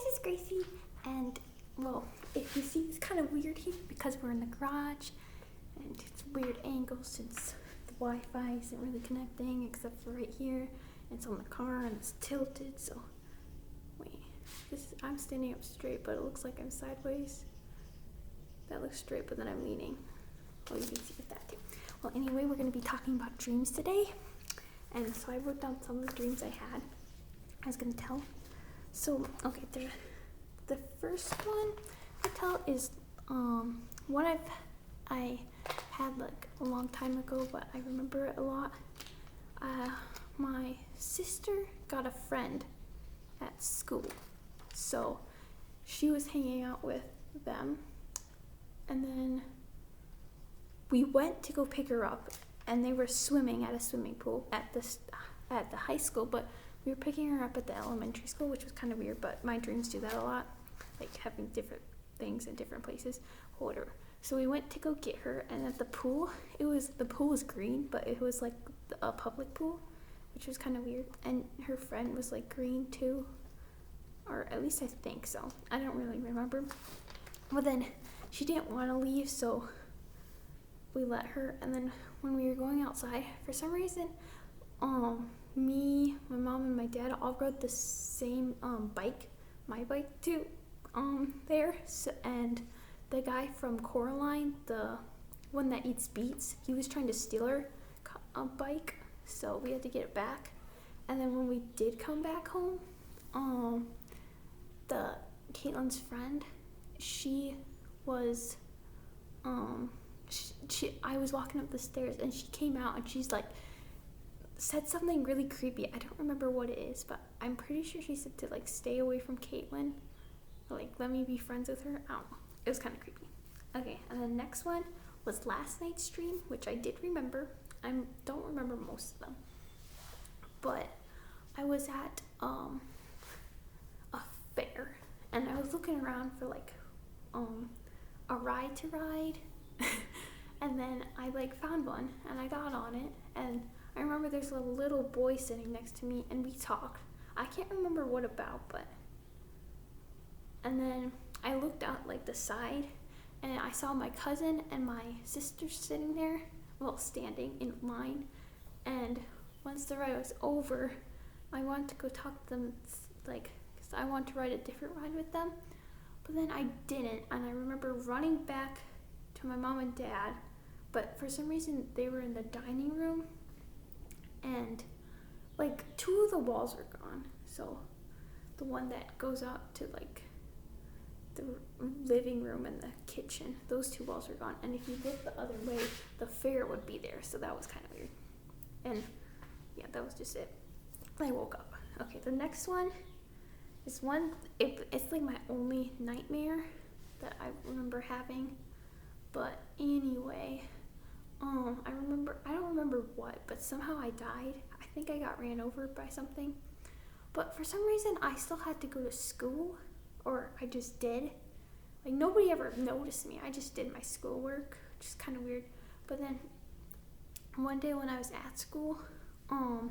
this is Gracie, and well, if you see, it's kind of weird here because we're in the garage, and it's a weird angle since the Wi-Fi isn't really connecting except for right here. It's on the car and it's tilted, so wait, I'm standing up straight, but it looks like I'm sideways. That looks straight, but then I'm leaning. Oh, you can see that too. Well, anyway, we're going to be talking about dreams today, and so I wrote down some of the dreams I had. I was going to tell. So, okay, the first one I tell is one I had like a long time ago, but I remember it a lot. My sister got a friend at school, so she was hanging out with them, and then we went to go pick her up, and they were swimming at a swimming pool at the high school, but we were picking her up at the elementary school, which was kind of weird, but my dreams do that a lot, like having different things in different places, whatever. So we went to go get her, and at the pool, the pool was green, but it was like a public pool, which was kind of weird, and her friend was like green too, or at least I think so. I don't really remember. Well, then she didn't want to leave, so we let her, and then when we were going outside, for some reason, me, my mom, and my dad all rode the same bike, my bike too, there, so, and the guy from Coraline, the one that eats beets, he was trying to steal her bike, so we had to get it back. And then when we did come back home, Caitlin's friend, she was, I was walking up the stairs, and she came out, and she's like, said something really creepy. I don't remember what it is, but I'm pretty sure she said to like stay away from Caitlin, or like let me be friends with her. I don't know. It was kind of creepy. Okay, and the next one was last night's dream, which I did remember. I don't remember most of them, but I was at a fair, and I was looking around for like a ride to ride, and then I like found one, and I got on it, and I remember there's a little boy sitting next to me, and we talked. I can't remember what about, but, and then I looked out like the side, and I saw my cousin and my sister sitting there, well, standing in line, and once the ride was over, I wanted to go talk to them, like, because I wanted to ride a different ride with them, but then I didn't, and I remember running back to my mom and dad, but for some reason they were in the dining room, and like 2 of the walls were gone, so the one that goes out to like the living room and the kitchen, those 2 walls were gone, and if you look the other way, the fair would be there, so that was kind of weird. And yeah, that was just it. I woke up. Okay, the next one is it's like my only nightmare that I remember having, but anyway, I don't remember what, but somehow I died. I think I got ran over by something, but for some reason I still had to go to school, or I just did. Like, nobody ever noticed me. I just did my schoolwork, which is kind of weird. But then one day when I was at school, because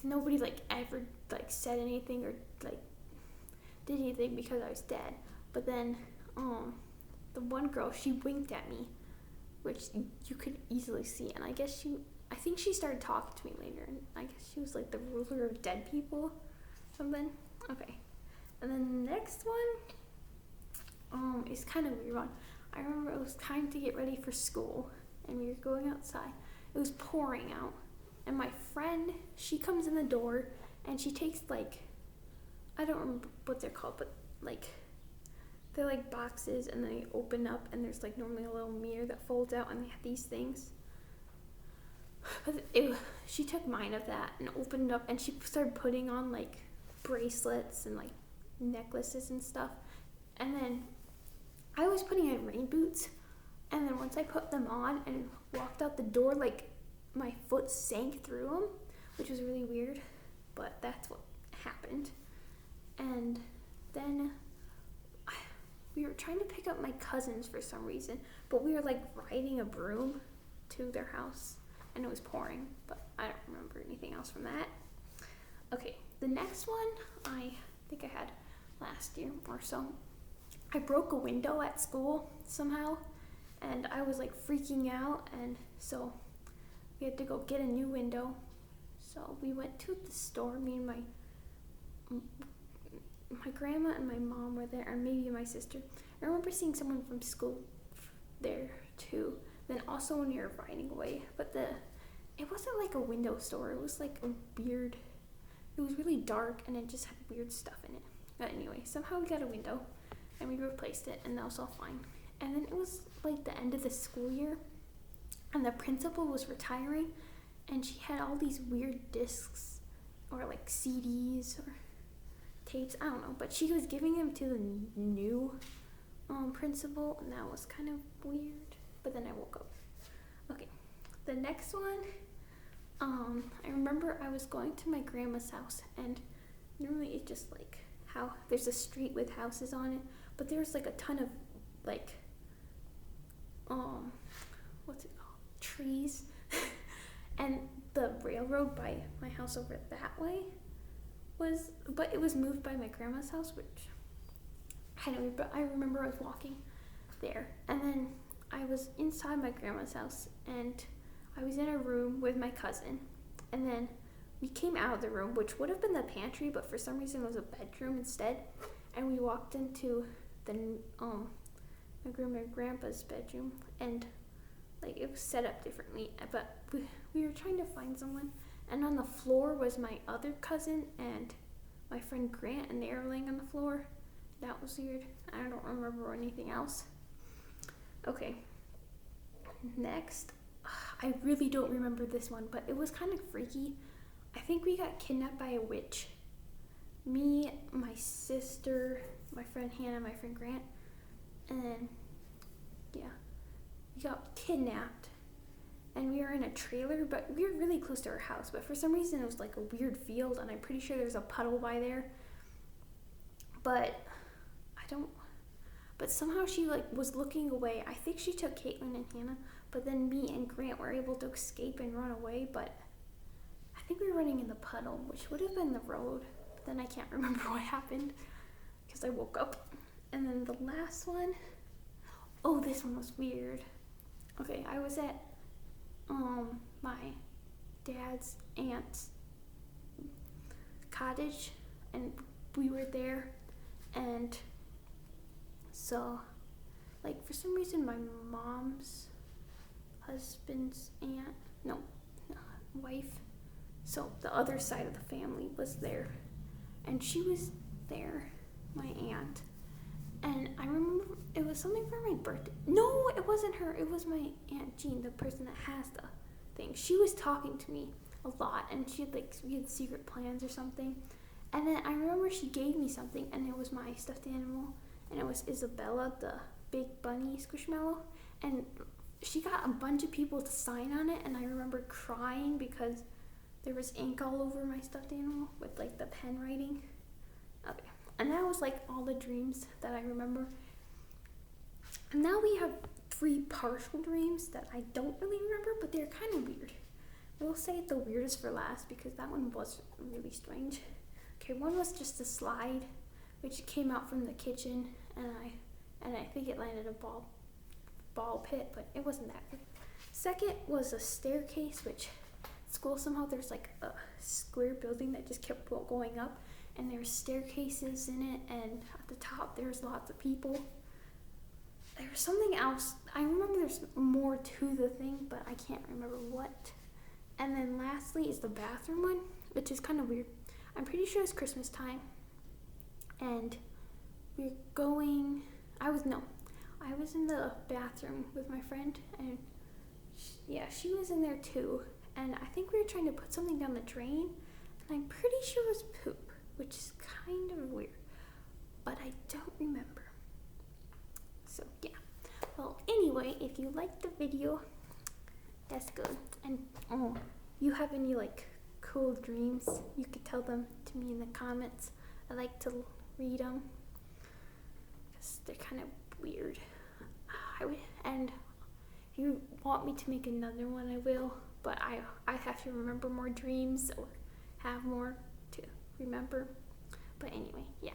nobody like ever like said anything or like did anything because I was dead. But then the one girl, she winked at me, which you could easily see, and I think she started talking to me later, and I guess she was like the ruler of dead people, something. Okay, and then the next one is kind of a weird one. I remember it was time to get ready for school, and we were going outside. It was pouring out, and my friend, she comes in the door, and she takes like, I don't remember what they're called, but like, they're like boxes, and they open up, and there's like normally a little mirror that folds out, and they have these things. But she took mine of that and opened it up, and she started putting on like bracelets and like necklaces and stuff. And then I was putting on rain boots, and then once I put them on and walked out the door, like my foot sank through them, which was really weird, but that's what happened. And then we were trying to pick up my cousins for some reason, but we were like riding a broom to their house, and it was pouring, but I don't remember anything else from that. Okay, the next one I think I had last year or so. I broke a window at school somehow, and I was like freaking out, and so we had to go get a new window. So we went to the store. Me and my grandma and my mom were there, and maybe my sister. I remember seeing someone from school there too. Then also when we were riding away, but it wasn't like a window store. It was like a weird. It was really dark, and it just had weird stuff in it. But anyway, somehow we got a window, and we replaced it, and that was all fine. And then it was like the end of the school year, and the principal was retiring, and she had all these weird discs or like CDs or tapes, I don't know, but she was giving them to the new principal, and that was kind of weird. But then I woke up. Okay, the next one, I remember I was going to my grandma's house, and normally it's just like how there's a street with houses on it, but there's like a ton of like what's it called, trees. And the railroad by my house over that way but it was moved by my grandma's house, which but I remember I was walking there, and then I was inside my grandma's house, and I was in a room with my cousin, and then we came out of the room, which would have been the pantry, but for some reason it was a bedroom instead, and we walked into the my grandma and grandpa's bedroom, and like it was set up differently, but we were trying to find someone, and on the floor was my other cousin and my friend Grant, and they were laying on the floor. That was weird. I don't remember anything else. Okay, next, I really don't remember this one, but it was kind of freaky. I think we got kidnapped by a witch. Me, my sister, my friend Hannah, my friend Grant, and then, yeah, we got kidnapped, and we were in a trailer, but we were really close to our house, but for some reason it was like a weird field, and I'm pretty sure there's a puddle by there, but somehow she like was looking away. I think she took Caitlin and Hannah, but then me and Grant were able to escape and run away, but I think we were running in the puddle, which would have been the road, but then I can't remember what happened because I woke up. And then the last one, oh, this one was weird. Okay, I was at my dad's aunt's cottage, and we were there, and so like for some reason my mom's husband's wife, so the other side of the family was there, and she was there, my aunt, and I remember it was something for my birthday. No, it wasn't her, it was my Aunt Jean, the person that has the thing. She was talking to me a lot, and we had secret plans or something, and then I remember she gave me something, and it was my stuffed animal, and it was Isabella, the big bunny squishmallow, and she got a bunch of people to sign on it, and I remember crying because there was ink all over my stuffed animal with like the pen writing. Okay, and that was like all the dreams that I remember. And now we have 3 partial dreams that I don't really remember, but they're kind of weird. We'll save the weirdest for last because that one was really strange. Okay, one was just a slide, which came out from the kitchen, and I think it landed a ball pit, but it wasn't that good. Second was a staircase, which at school somehow there's like a square building that just kept going up, and there's staircases in it, and at the top there's lots of people. There's something else. I remember there's more to the thing, but I can't remember what. And then lastly is the bathroom one, which is kind of weird. I'm pretty sure it's Christmas time, and we're going, I was in the bathroom with my friend, and she was in there too, and I think we were trying to put something down the drain, and I'm pretty sure it was poop, which is kind of weird, but I don't remember. So yeah, well anyway, if you liked the video, that's good, and you have any like cool dreams, you could tell them to me in the comments. I like to read them because they're kind of weird. And if you want me to make another one, I will, but I have to remember more dreams or have more to remember. But anyway, yeah.